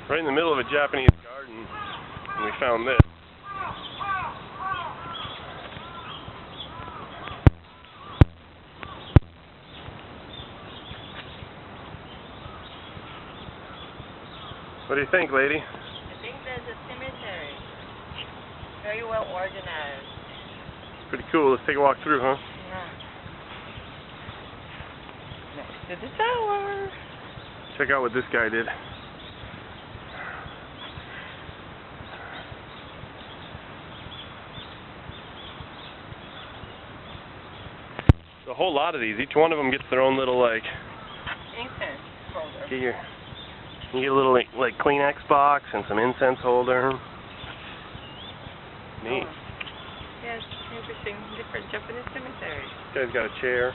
right in the middle of a Japanese garden, and we found this. What do you think, lady? I think there's a cemetery. Very well organized. Pretty cool. Let's take a walk through, huh? Yeah. Next to the tower. Check out what this guy did. A whole lot of these. Each one of them gets their own little, like, Incense holder. You get a little like Kleenex box and some incense holder. Neat. Oh. Yes, interesting. Different Japanese cemeteries. This guy's got a chair.